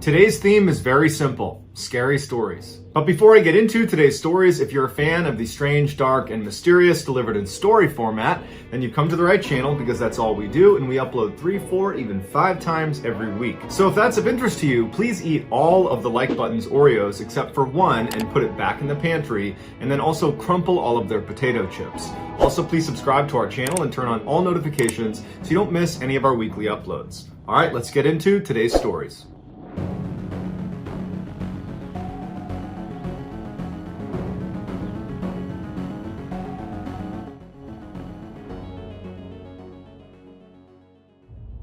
Today's theme is very simple, scary stories. But before I get into today's stories, if you're a fan of the strange, dark, and mysterious delivered in story format, then you've come to the right channel because that's all we do, and we upload 3, 4, even 5 times every week. So if that's of interest to you, please eat all of the like button's Oreos except for one and put it back in the pantry, and then also crumple all of their potato chips. Also, please subscribe to our channel and turn on all notifications so you don't miss any of our weekly uploads. All right, let's get into today's stories.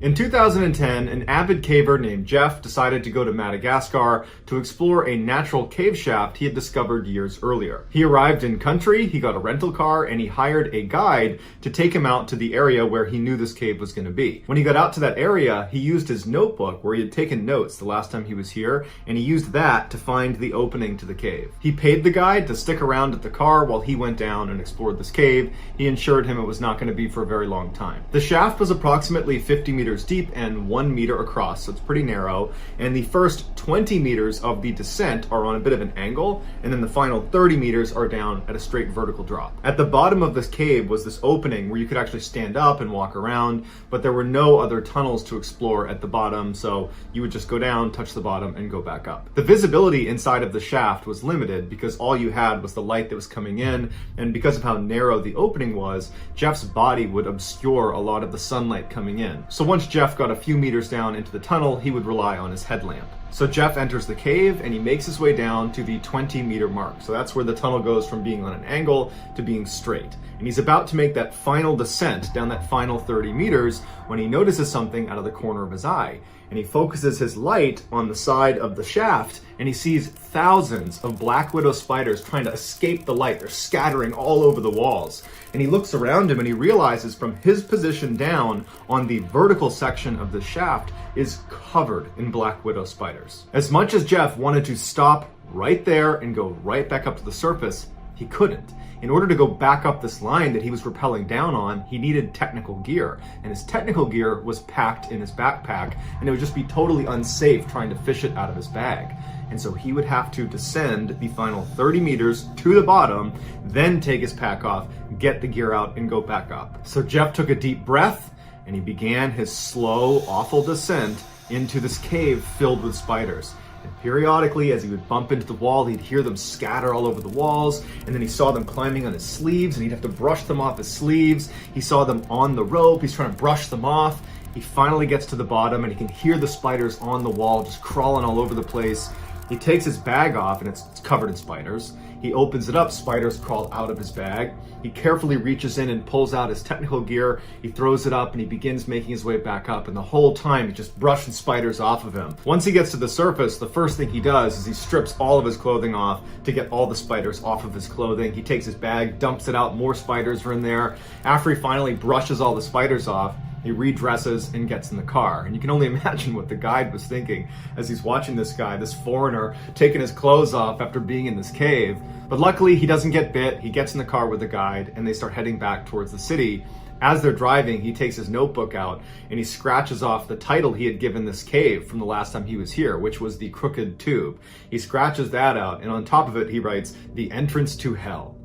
In 2010, an avid caver named Jeff decided to go to Madagascar to explore a natural cave shaft he had discovered years earlier. He arrived in country, he got a rental car, and he hired a guide to take him out to the area where he knew this cave was going to be. When he got out to that area, he used his notebook where he had taken notes the last time he was here, and he used that to find the opening to the cave. He paid the guide to stick around at the car while he went down and explored this cave. He assured him it was not going to be for a very long time. The shaft was approximately 50 meters deep and 1 meter across, so it's pretty narrow, and the first 20 meters of the descent are on a bit of an angle, and then the final 30 meters are down at a straight vertical drop. At the bottom of this cave was this opening where you could actually stand up and walk around, but there were no other tunnels to explore at the bottom, so you would just go down, touch the bottom, and go back up. The visibility inside of the shaft was limited because all you had was the light that was coming in, and because of how narrow the opening was, Jeff's body would obscure a lot of the sunlight coming in. So once Jeff got a few meters down into the tunnel, he would rely on his headlamp. So Jeff enters the cave and he makes his way down to the 20-meter mark. So that's where the tunnel goes from being on an angle to being straight. And he's about to make that final descent down that final 30 meters when he notices something out of the corner of his eye. And he focuses his light on the side of the shaft and he sees thousands of black widow spiders trying to escape the light. They're scattering all over the walls. And he looks around him and he realizes from his position down on the vertical section of the shaft is covered in black widow spiders. As much as Jeff wanted to stop right there and go right back up to the surface, he couldn't. In order to go back up this line that he was rappelling down on, he needed technical gear. And his technical gear was packed in his backpack, and it would just be totally unsafe trying to fish it out of his bag. And so he would have to descend the final 30 meters to the bottom, then take his pack off, get the gear out, and go back up. So Jeff took a deep breath, and he began his slow, awful descent into this cave filled with spiders. And periodically, as he would bump into the wall, he'd hear them scatter all over the walls, and then he saw them climbing on his sleeves, and he'd have to brush them off his sleeves. He saw them on the rope, he's trying to brush them off. He finally gets to the bottom, and he can hear the spiders on the wall just crawling all over the place. He takes his bag off, and it's covered in spiders. He opens it up, spiders crawl out of his bag. He carefully reaches in and pulls out his technical gear. He throws it up and he begins making his way back up. And the whole time he's just brushing spiders off of him. Once he gets to the surface, the first thing he does is he strips all of his clothing off to get all the spiders off of his clothing. He takes his bag, dumps it out, more spiders are in there. After he finally brushes all the spiders off, he redresses and gets in the car. And you can only imagine what the guide was thinking as he's watching this guy, this foreigner, taking his clothes off after being in this cave. But luckily, he doesn't get bit. He gets in the car with the guide and they start heading back towards the city. As they're driving, he takes his notebook out and he scratches off the title he had given this cave from the last time he was here, which was the Crooked Tube. He scratches that out, and on top of it, he writes, "The Entrance to Hell."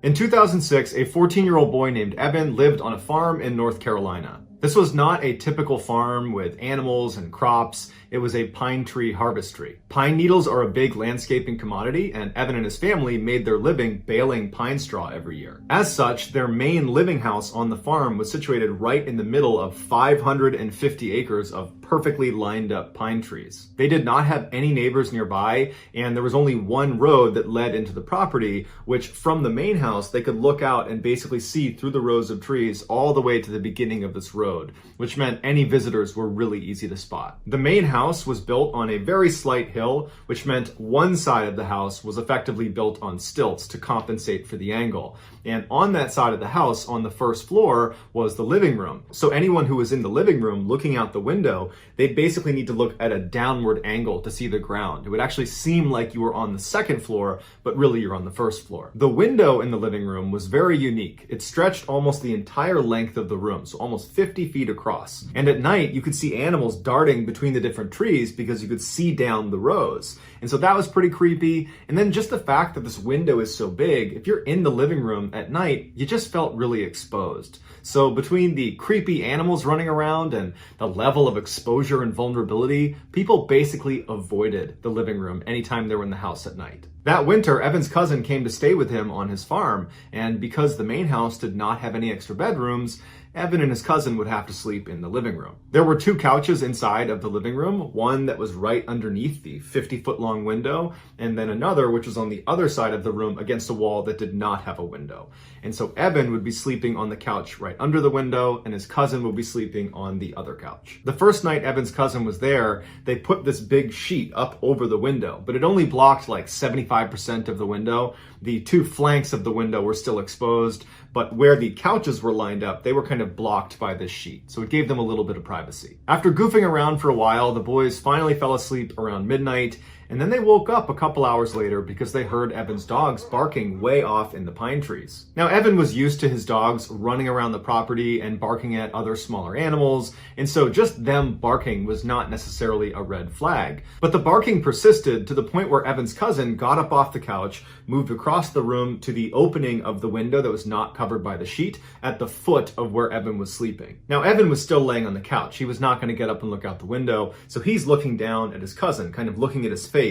In 2006, a 14-year-old boy named Evan lived on a farm in North Carolina. This was not a typical farm with animals and crops. It was a pine tree harvestry. Pine needles are a big landscaping commodity, and Evan and his family made their living baling pine straw every year. As such, their main living house on the farm was situated right in the middle of 550 acres of perfectly lined up pine trees. They did not have any neighbors nearby, and there was only one road that led into the property, which from the main house, they could look out and basically see through the rows of trees all the way to the beginning of this road, which meant any visitors were really easy to spot. The main house was built on a very slight hill, which meant one side of the house was effectively built on stilts to compensate for the angle. And on that side of the house, on the first floor, was the living room. So anyone who was in the living room looking out the window, they'd basically need to look at a downward angle to see the ground. It would actually seem like you were on the second floor, but really you're on the first floor. The window in the living room was very unique. It stretched almost the entire length of the room, so almost 50 20 feet across. And at night, you could see animals darting between the different trees because you could see down the rows. And so that was pretty creepy. And then just the fact that this window is so big, if you're in the living room at night, you just felt really exposed. So between the creepy animals running around and the level of exposure and vulnerability, people basically avoided the living room anytime they were in the house at night. That winter, Evan's cousin came to stay with him on his farm, and because the main house did not have any extra bedrooms, Evan and his cousin would have to sleep in the living room. There were 2 couches inside of the living room, one that was right underneath the 50-foot long window, and then another which was on the other side of the room against a wall that did not have a window. And so Evan would be sleeping on the couch right under the window, and his cousin would be sleeping on the other couch. The first night Evan's cousin was there, they put this big sheet up over the window, but it only blocked like 75% of the window. The 2 flanks of the window were still exposed, but where the couches were lined up, they were kind of blocked by this sheet, so it gave them a little bit of privacy. After goofing around for a while, the boys finally fell asleep around midnight, and then they woke up a couple hours later because they heard Evan's dogs barking way off in the pine trees. Now, Evan was used to his dogs running around the property and barking at other smaller animals, and so just them barking was not necessarily a red flag. But the barking persisted to the point where Evan's cousin got up off the couch, moved across the room to the opening of the window that was not covered by the sheet at the foot of where Evan was sleeping. Now, Evan was still laying on the couch. He was not going to get up and look out the window, so he's looking down at his cousin, kind of looking at his face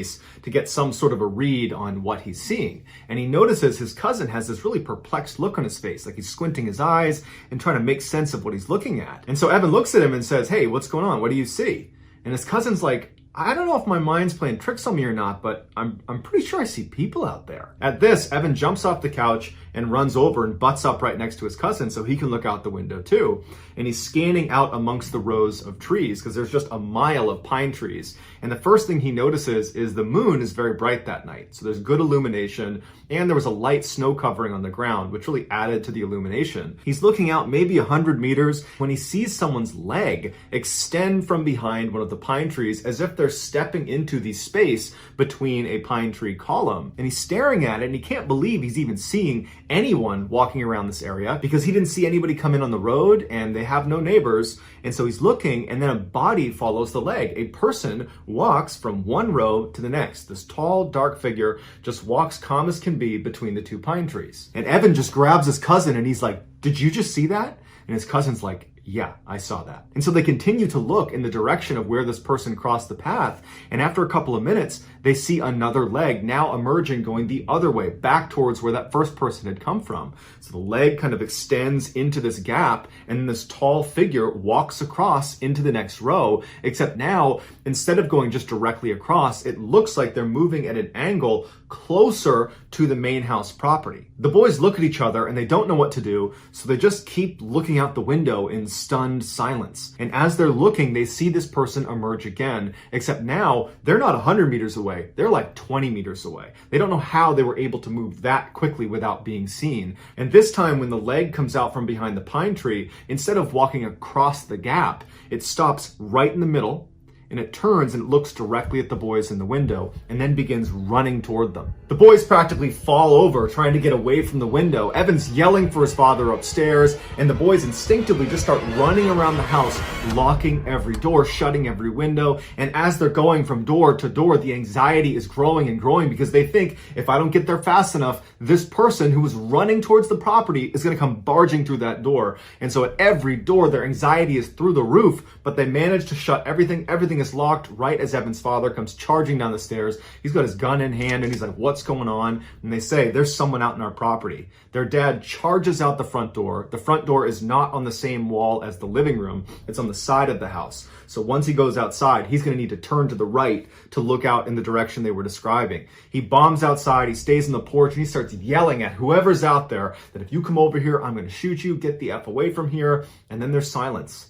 to get some sort of a read on what he's seeing. And he notices his cousin has this really perplexed look on his face, like he's squinting his eyes and trying to make sense of what he's looking at. And so Evan looks at him and says, "Hey, what's going on? What do you see?" And his cousin's like, "I don't know if my mind's playing tricks on me or not, but I'm pretty sure I see people out there." At this, Evan jumps off the couch and runs over and butts up right next to his cousin so he can look out the window too. And he's scanning out amongst the rows of trees because there's just a mile of pine trees. And the first thing he notices is the moon is very bright that night. So there's good illumination, and there was a light snow covering on the ground, which really added to the illumination. He's looking out maybe 100 meters when he sees someone's leg extend from behind one of the pine trees as if they're stepping into the space between a pine tree column. And he's staring at it, and he can't believe he's even seeing anyone walking around this area because he didn't see anybody come in on the road, and they have no neighbors. And so he's looking, and then a body follows the leg. A person walks from one row to the next. This tall, dark figure just walks calm as can be between the 2 pine trees. And Evan just grabs his cousin, and he's like, "Did you just see that?" And his cousin's like, "Yeah, I saw that." And so they continue to look in the direction of where this person crossed the path. And after a couple of minutes, they see another leg now emerging, going the other way, back towards where that first person had come from. So the leg kind of extends into this gap, and then this tall figure walks across into the next row, except now, instead of going just directly across, it looks like they're moving at an angle closer to the main house property. The boys look at each other and they don't know what to do, so they just keep looking out the window in stunned silence. And as they're looking, they see this person emerge again, except now they're not 100 meters away, they're like 20 meters away. They don't know how they were able to move that quickly without being seen. And this time when the leg comes out from behind the pine tree, instead of walking across the gap, it stops right in the middle, and it turns and it looks directly at the boys in the window and then begins running toward them. The boys practically fall over trying to get away from the window. Evan's yelling for his father upstairs, and the boys instinctively just start running around the house, locking every door, shutting every window. And as they're going from door to door, the anxiety is growing and growing because they think, if I don't get there fast enough, this person who is running towards the property is going to come barging through that door. And so at every door, their anxiety is through the roof, but they manage to shut everything. Everything is locked right as Evan's father comes charging down the stairs. He's got his gun in hand and he's like, "What's going on?" And they say, "There's someone out in our property." Their dad charges out the front door. The front door is not on the same wall as the living room. It's on the side of the house. So once he goes outside, he's going to need to turn to the right to look out in the direction they were describing. He bombs outside, he stays on the porch, and he starts yelling at whoever's out there that if you come over here, I'm going to shoot you, get the F away from here. And then there's silence.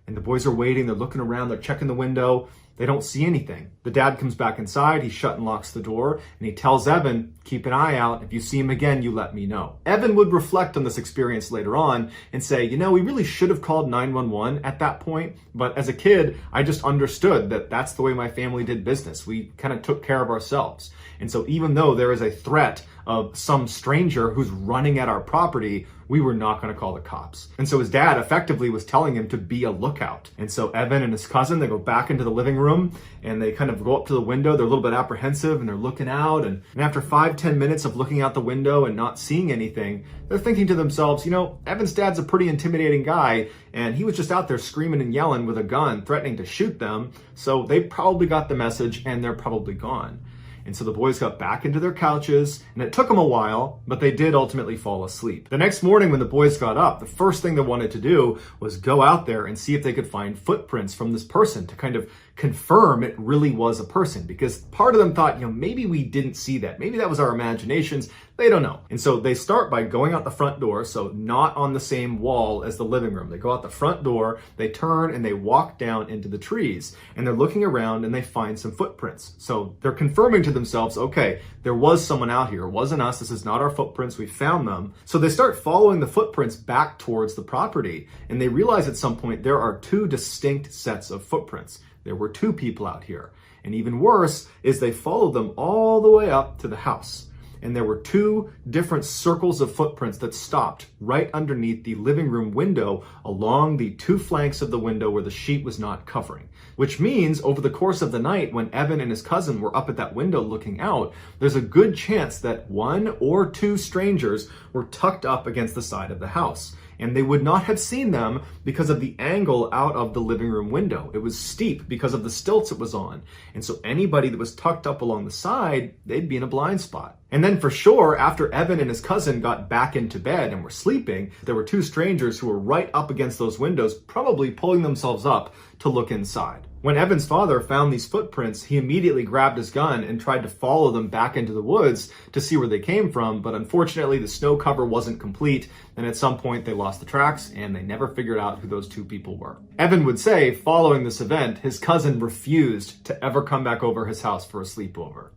And the boys are waiting, they're looking around, they're checking the window. They don't see anything. The dad comes back inside, he shut and locks the door, and he tells Evan, "Keep an eye out. If you see him again, you let me know." Evan would reflect on this experience later on and say, we really should have called 911 at that point, but as a kid, I just understood that that's the way my family did business. We kind of took care of ourselves. And so even though there is a threat of some stranger who's running at our property, we were not going to call the cops. And so his dad effectively was telling him to be a lookout. And so Evan and his cousin, they go back into the living room and they kind of go up to the window. They're a little bit apprehensive and they're looking out. And after 5-10 minutes of looking out the window and not seeing anything, they're thinking to themselves, you know, Evan's dad's a pretty intimidating guy, and he was just out there screaming and yelling with a gun, threatening to shoot them. So they probably got the message and they're probably gone. And so the boys got back into their couches, and it took them a while, but they did ultimately fall asleep. The next morning when the boys got up, the first thing they wanted to do was go out there and see if they could find footprints from this person to kind of confirm it really was a person, because part of them thought, you know, maybe we didn't see that. Maybe that was our imaginations. They don't know. And so they start by going out the front door, so not on the same wall as the living room. They go out the front door, they turn and they walk down into the trees, and they're looking around and they find some footprints. So they're confirming to themselves, okay, there was someone out here. It wasn't us. This is not our footprints. We found them. So they start following the footprints back towards the property, and they realize at some point there are two distinct sets of footprints. There were two people out here. And even worse is they followed them all the way up to the house. And there were two different circles of footprints that stopped right underneath the living room window along the two flanks of the window where the sheet was not covering. Which means over the course of the night, when Evan and his cousin were up at that window looking out, there's a good chance that one or two strangers were tucked up against the side of the house. And they would not have seen them because of the angle out of the living room window. It was steep because of the stilts it was on. And so anybody that was tucked up along the side, they'd be in a blind spot. And then for sure, after Evan and his cousin got back into bed and were sleeping, there were two strangers who were right up against those windows, probably pulling themselves up to look inside. When Evan's father found these footprints, he immediately grabbed his gun and tried to follow them back into the woods to see where they came from, but unfortunately the snow cover wasn't complete, and at some point they lost the tracks and they never figured out who those two people were. Evan would say, following this event, his cousin refused to ever come back over his house for a sleepover.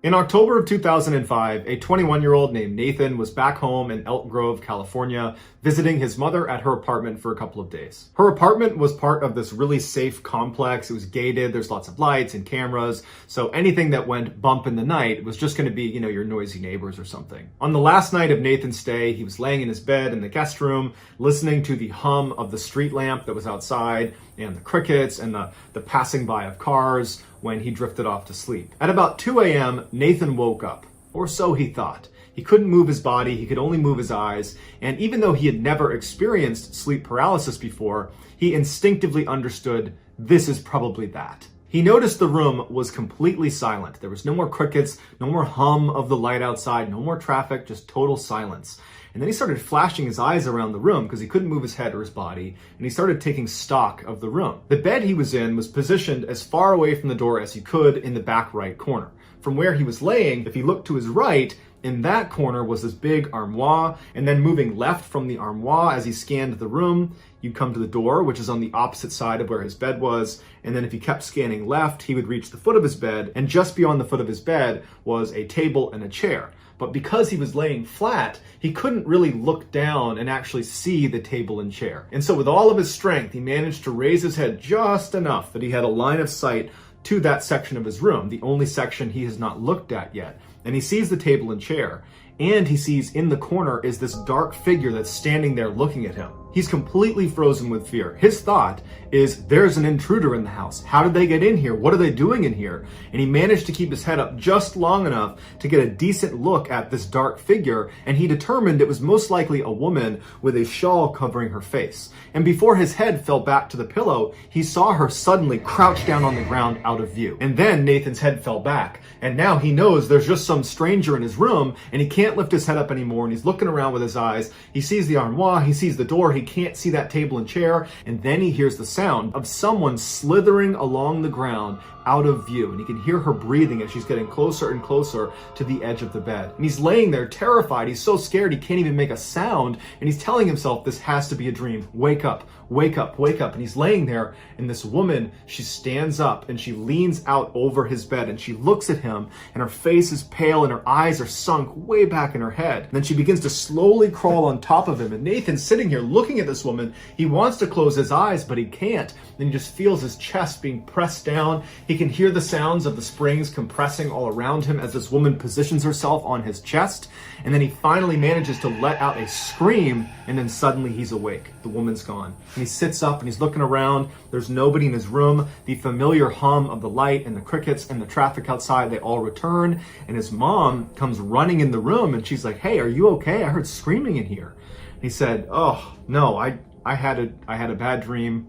In October of 2005, a 21-year-old named Nathan was back home in Elk Grove, California, visiting his mother at her apartment for a couple of days. Her apartment was part of this really safe complex. It was gated. There's lots of lights and cameras. So anything that went bump in the night was just going to be, you know, your noisy neighbors or something. On the last night of Nathan's stay, he was laying in his bed in the guest room, listening to the hum of the street lamp that was outside and the crickets and the passing by of cars when he drifted off to sleep. At about 2 a.m., Nathan woke up, or so he thought. He couldn't move his body, he could only move his eyes, and even though he had never experienced sleep paralysis before, he instinctively understood this is probably that. He noticed the room was completely silent. There was no more crickets, no more hum of the light outside, no more traffic, just total silence. And then he started flashing his eyes around the room because he couldn't move his head or his body, and he started taking stock of the room. The bed he was in was positioned as far away from the door as he could in the back right corner. From where he was laying, if he looked to his right, in that corner was this big armoire, and then moving left from the armoire as he scanned the room, you'd come to the door, which is on the opposite side of where his bed was, and then if he kept scanning left, he would reach the foot of his bed, and just beyond the foot of his bed was a table and a chair. But because he was laying flat, he couldn't really look down and actually see the table and chair. And so with all of his strength, he managed to raise his head just enough that he had a line of sight to that section of his room, the only section he has not looked at yet. And he sees the table and chair, and he sees in the corner is this dark figure that's standing there looking at him. He's completely frozen with fear. His thought is, there's an intruder in the house. How did they get in here? What are they doing in here? And he managed to keep his head up just long enough to get a decent look at this dark figure, and he determined it was most likely a woman with a shawl covering her face. And before his head fell back to the pillow, he saw her suddenly crouch down on the ground out of view. And then Nathan's head fell back, and now he knows there's just some stranger in his room, and he can't lift his head up anymore, and he's looking around with his eyes. He sees the armoire, he sees the door, he can't see that table and chair, and then he hears the sound of someone slithering along the ground out of view, and he can hear her breathing as she's getting closer and closer to the edge of the bed. And he's laying there terrified. He's so scared he can't even make a sound, and he's telling himself this has to be a dream. Wake up, wake up, wake up. And he's laying there, and this woman, she stands up and she leans out over his bed and she looks at him, and her face is pale and her eyes are sunk way back in her head. And then she begins to slowly crawl on top of him, and Nathan's sitting here looking at this woman. He wants to close his eyes, but he can't. Then he just feels his chest being pressed down. He can hear the sounds of the springs compressing all around him as this woman positions herself on his chest. And then he finally manages to let out a scream, and then suddenly he's awake. The woman's gone. And he sits up and he's looking around. There's nobody in his room. The familiar hum of the light and the crickets and the traffic outside, they all return. And his mom comes running in the room and she's like, "Hey, are you okay? I heard screaming in here." And he said, "Oh, no, I had a bad dream.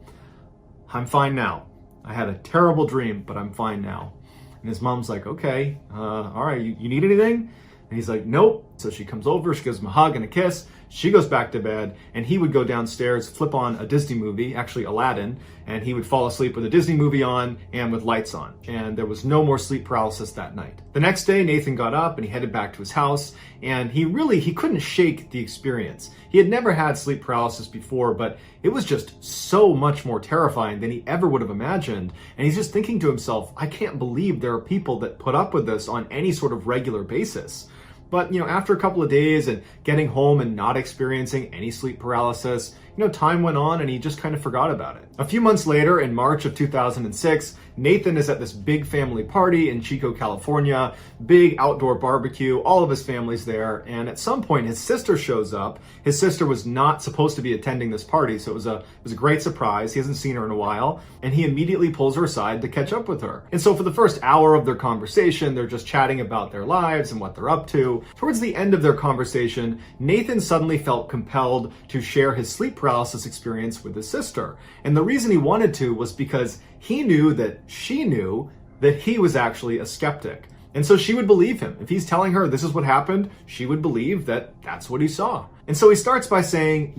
I'm fine now. I had a terrible dream, but I'm fine now." And his mom's like, "Okay, all right, you need anything?" And he's like, "Nope." So she comes over, she gives him a hug and a kiss. She goes back to bed, and he would go downstairs, flip on a Disney movie, actually Aladdin, and he would fall asleep with a Disney movie on and with lights on. And there was no more sleep paralysis that night. The next day, Nathan got up and he headed back to his house, and he couldn't shake the experience. He had never had sleep paralysis before, but it was just so much more terrifying than he ever would have imagined. And he's just thinking to himself, I can't believe there are people that put up with this on any sort of regular basis. But, after a couple of days and getting home and not experiencing any sleep paralysis, time went on and he just kind of forgot about it. A few months later, in March of 2006, Nathan is at this big family party in Chico, California, big outdoor barbecue, all of his family's there. And at some point, his sister shows up. His sister was not supposed to be attending this party, so it was a great surprise. He hasn't seen her in a while, and he immediately pulls her aside to catch up with her. And so for the first hour of their conversation, they're just chatting about their lives and what they're up to. Towards the end of their conversation, Nathan suddenly felt compelled to share his sleep paralysis experience with his sister. And the reason he wanted to was because he knew that she knew that he was actually a skeptic. And so she would believe him. If he's telling her this is what happened, she would believe that that's what he saw. And so he starts by saying,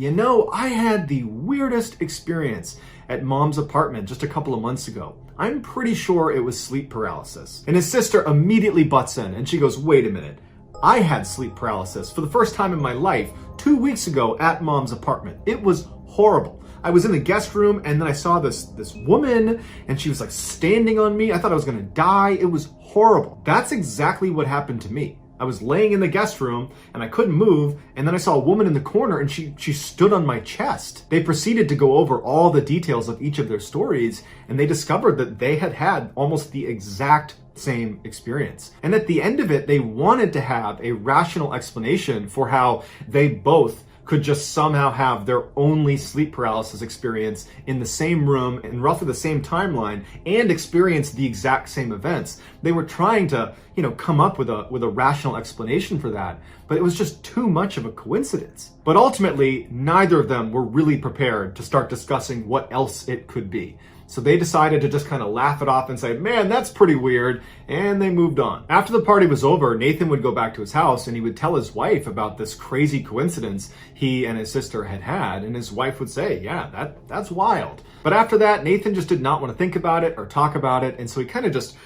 I had the weirdest experience at Mom's apartment just a couple of months ago. I'm pretty sure it was sleep paralysis. And his sister immediately butts in and she goes, "Wait a minute. I had sleep paralysis for the first time in my life 2 weeks ago at Mom's apartment. It was horrible. I was in the guest room and then I saw this woman and she was like standing on me. I thought I was gonna die. It was horrible." That's exactly what happened to me. I was laying in the guest room and I couldn't move, and then I saw a woman in the corner and she stood on my chest. They proceeded to go over all the details of each of their stories, and they discovered that they had had almost the exact same experience. And at the end of it, they wanted to have a rational explanation for how they both could just somehow have their only sleep paralysis experience in the same room in roughly the same timeline and experience the exact same events. They were trying to, come up with a rational explanation for that, but it was just too much of a coincidence. But ultimately, neither of them were really prepared to start discussing what else it could be. So they decided to just kind of laugh it off and say, "Man, that's pretty weird," and they moved on. After the party was over, Nathan would go back to his house and he would tell his wife about this crazy coincidence he and his sister had, and his wife would say, "Yeah, that's wild." But after that, Nathan just did not want to think about it or talk about it, and so he kind of just,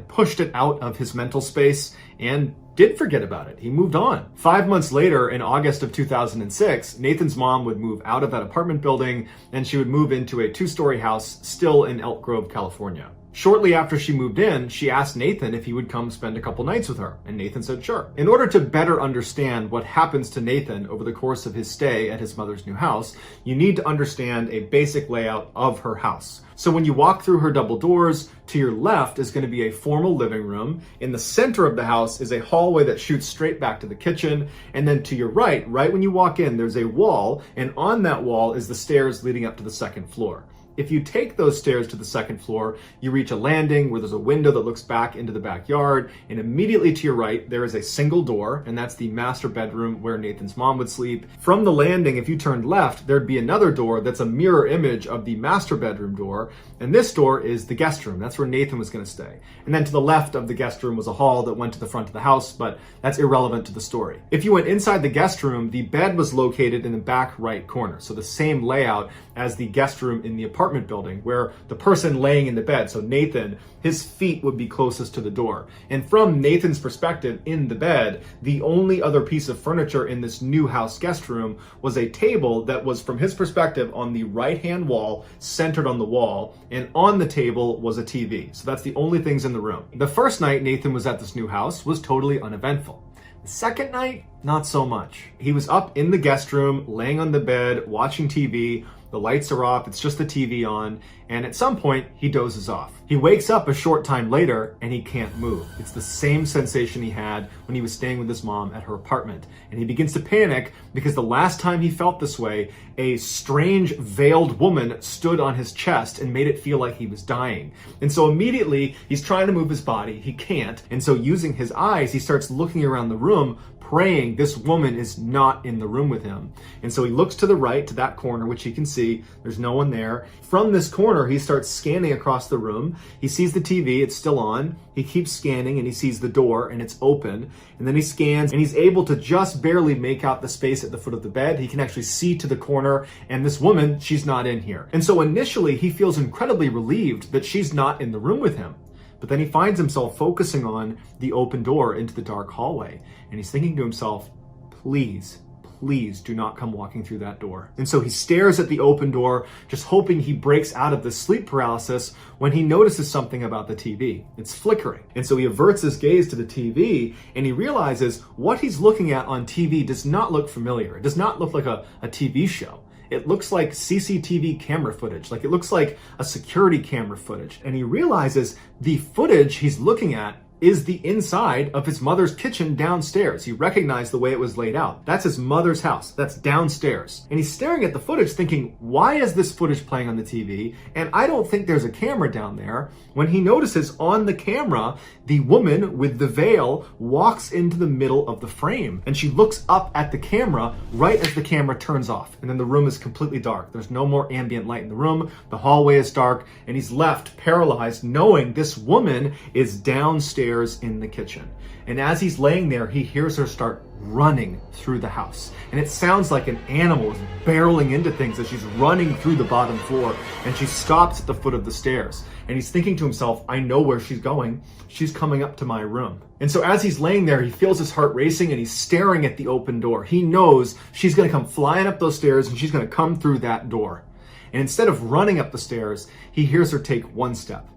pushed it out of his mental space and did forget about it. He moved on. 5 months later, in August of 2006, Nathan's mom would move out of that apartment building and she would move into a 2-story house still in Elk Grove, California. Shortly after she moved in, she asked Nathan if he would come spend a couple nights with her, and Nathan said sure. In order to better understand what happens to Nathan over the course of his stay at his mother's new house, you need to understand a basic layout of her house. So when you walk through her double doors, to your left is going to be a formal living room. In the center of the house is a hallway that shoots straight back to the kitchen. And then to your right when you walk in, there's a wall, and on that wall is the stairs leading up to the second floor. If you take those stairs to the second floor, you reach a landing where there's a window that looks back into the backyard, and immediately to your right, there is a single door, and that's the master bedroom where Nathan's mom would sleep. From the landing, if you turned left, there'd be another door that's a mirror image of the master bedroom door, and this door is the guest room. That's where Nathan was gonna stay. And then to the left of the guest room was a hall that went to the front of the house, but that's irrelevant to the story. If you went inside the guest room, the bed was located in the back right corner, so the same layout as the guest room in the apartment building, where the person laying in the bed, so Nathan, his feet would be closest to the door. And from Nathan's perspective in the bed, the only other piece of furniture in this new house guest room was a table that was, from his perspective, on the right-hand wall, centered on the wall, and on the table was a TV. So that's the only things in the room. The first night Nathan was at this new house was totally uneventful. The second night, not so much. He was up in the guest room, laying on the bed, watching TV, The lights are off, it's just the TV on, and at some point, he dozes off. He wakes up a short time later, and he can't move. It's the same sensation he had when he was staying with his mom at her apartment. And he begins to panic because the last time he felt this way, a strange veiled woman stood on his chest and made it feel like he was dying. And so immediately, he's trying to move his body, he can't. And so using his eyes, he starts looking around the room, praying this woman is not in the room with him. And so he looks to the right, to that corner, which he can see. There's no one there. From this corner, he starts scanning across the room. He sees the TV, it's still on. He keeps scanning and he sees the door and it's open. And then he scans and he's able to just barely make out the space at the foot of the bed. He can actually see to the corner, and this woman, she's not in here. And so initially, he feels incredibly relieved that she's not in the room with him. But then he finds himself focusing on the open door into the dark hallway. And he's thinking to himself, please, please do not come walking through that door. And so he stares at the open door, just hoping he breaks out of the sleep paralysis when he notices something about the TV. It's flickering. And so he averts his gaze to the TV and he realizes what he's looking at on TV does not look familiar. It does not look like a TV show. It looks like CCTV camera footage, like it looks like a security camera footage. And he realizes the footage he's looking at is the inside of his mother's kitchen downstairs. He recognized the way it was laid out. That's his mother's house. That's downstairs. And he's staring at the footage thinking, why is this footage playing on the TV? And I don't think there's a camera down there. When he notices on the camera, the woman with the veil walks into the middle of the frame. And she looks up at the camera right as the camera turns off. And then the room is completely dark. There's no more ambient light in the room. The hallway is dark. And he's left paralyzed knowing this woman is downstairs in the kitchen. And as he's laying there, he hears her start running through the house. And it sounds like an animal is barreling into things as she's running through the bottom floor, and she stops at the foot of the stairs. And he's thinking to himself, I know where she's going. She's coming up to my room. And so as he's laying there, he feels his heart racing and he's staring at the open door. He knows she's going to come flying up those stairs and she's going to come through that door. And instead of running up the stairs, he hears her take one step,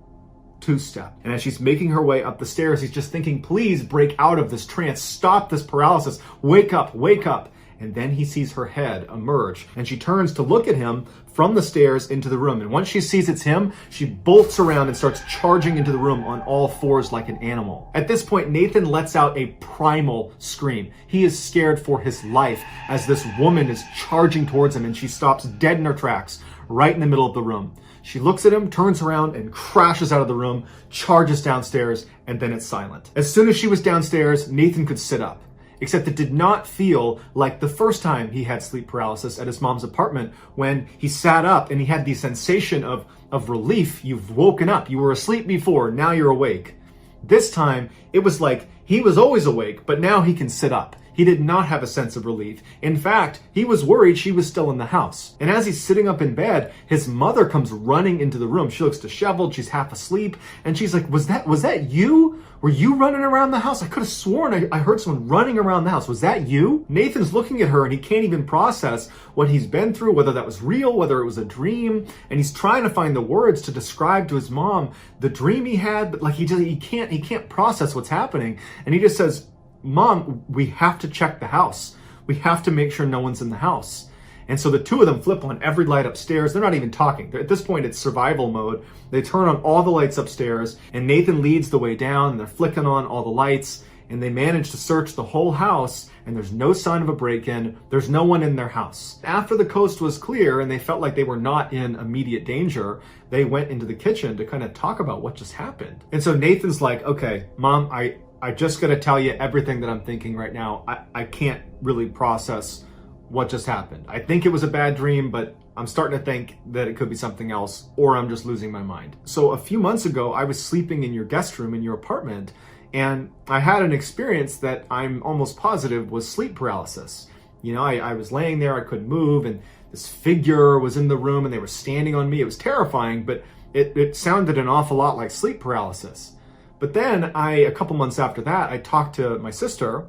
two-step. And as she's making her way up the stairs, he's just thinking, please break out of this trance, stop this paralysis, wake up, wake up. And then he sees her head emerge and she turns to look at him from the stairs into the room. And once she sees it's him, she bolts around and starts charging into the room on all fours like an animal. At this point, Nathan lets out a primal scream. He is scared for his life as this woman is charging towards him and she stops dead in her tracks right in the middle of the room. She looks at him, turns around, and crashes out of the room, charges downstairs, and then it's silent. As soon as she was downstairs, Nathan could sit up. Except it did not feel like the first time he had sleep paralysis at his mom's apartment when he sat up and he had the sensation of relief. You've woken up. You were asleep before. Now you're awake. This time, it was like he was always awake, but now he can sit up. He did not have a sense of relief. In fact, he was worried she was still in the house. And as he's sitting up in bed, his mother comes running into the room. She looks disheveled. She's half asleep. And she's like, was that you? Were you running around the house? I could have sworn I heard someone running around the house. Was that you? Nathan's looking at her and he can't even process what he's been through, whether that was real, whether it was a dream. And he's trying to find the words to describe to his mom the dream he had, but like he can't process what's happening. And he just says, Mom, we have to check the house. We have to make sure no one's in the house. And so the two of them flip on every light upstairs. They're not even talking. At this point, it's survival mode. They turn on all the lights upstairs, and Nathan leads the way down, and they're flicking on all the lights, and they manage to search the whole house, and there's no sign of a break-in. There's no one in their house. After the coast was clear, and they felt like they were not in immediate danger, they went into the kitchen to kind of talk about what just happened. And so Nathan's like, okay, Mom, I just got to tell you everything that I'm thinking right now. I can't really process what just happened. I think it was a bad dream, but I'm starting to think that it could be something else, or I'm just losing my mind. So a few months ago, I was sleeping in your guest room in your apartment, and I had an experience that I'm almost positive was sleep paralysis. You know, I was laying there, I couldn't move, and this figure was in the room, and they were standing on me. It was terrifying, but it sounded an awful lot like sleep paralysis. But then a couple months after that, I talked to my sister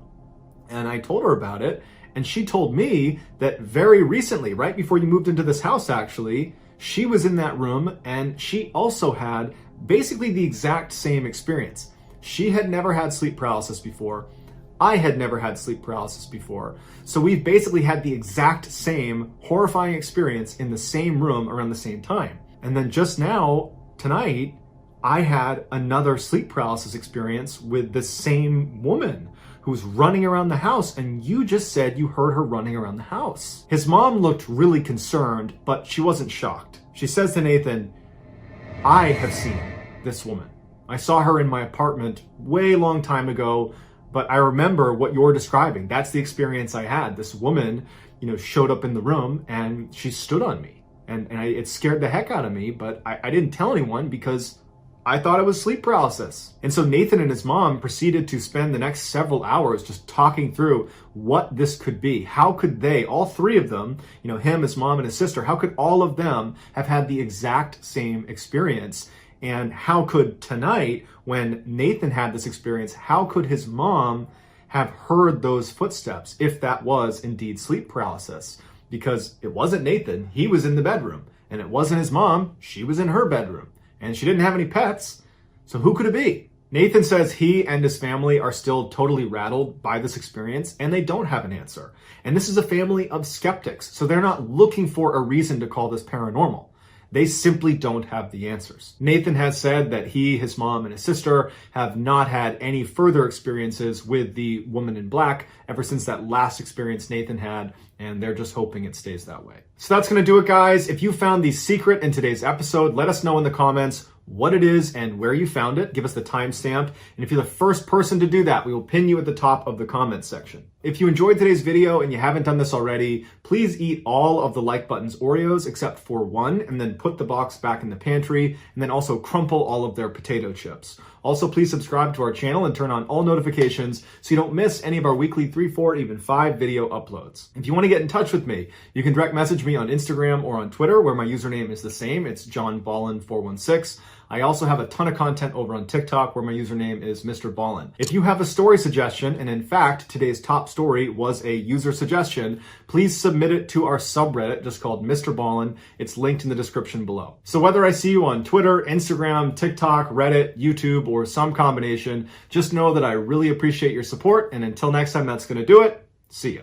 and I told her about it. And she told me that very recently, right before you moved into this house, actually, she was in that room and she also had basically the exact same experience. She had never had sleep paralysis before. I had never had sleep paralysis before. So we've basically had the exact same horrifying experience in the same room around the same time. And then just now, tonight, I had another sleep paralysis experience with the same woman who's running around the house, and you just said you heard her running around the house. His mom looked really concerned, but she wasn't shocked. She says to Nathan, I have seen this woman. I saw her in my apartment way long time ago, but I remember what you're describing. That's the experience I had. This woman, showed up in the room and she stood on me. And it scared the heck out of me, but I didn't tell anyone because I thought it was sleep paralysis. And so Nathan and his mom proceeded to spend the next several hours just talking through what this could be. How could they, all three of them, him, his mom, and his sister, how could all of them have had the exact same experience? And how could tonight, when Nathan had this experience, how could his mom have heard those footsteps if that was indeed sleep paralysis? Because it wasn't Nathan, he was in the bedroom. And it wasn't his mom, she was in her bedroom. And she didn't have any pets, so who could it be? Nathan says he and his family are still totally rattled by this experience, and they don't have an answer. And this is a family of skeptics, so they're not looking for a reason to call this paranormal. They simply don't have the answers. Nathan has said that he, his mom, and his sister have not had any further experiences with the woman in black ever since that last experience Nathan had, and they're just hoping it stays that way. So that's gonna do it, guys. If you found the secret in today's episode, let us know in the comments what it is and where you found it. Give us the timestamp. And if you're the first person to do that, we will pin you at the top of the comments section. If you enjoyed today's video and you haven't done this already, please eat all of the like button's Oreos except for one, and then put the box back in the pantry, and then also crumple all of their potato chips. Also, please subscribe to our channel and turn on all notifications so you don't miss any of our weekly 3, 4, even 5 video uploads. If you want to get in touch with me, you can direct message me on Instagram or on Twitter, where my username is the same. It's JohnBallin416. I also have a ton of content over on TikTok where my username is Mr. Ballin. If you have a story suggestion, and in fact, today's top story was a user suggestion, please submit it to our subreddit just called Mr. Ballin. It's linked in the description below. So whether I see you on Twitter, Instagram, TikTok, Reddit, YouTube, or some combination, just know that I really appreciate your support. And until next time, that's going to do it. See ya.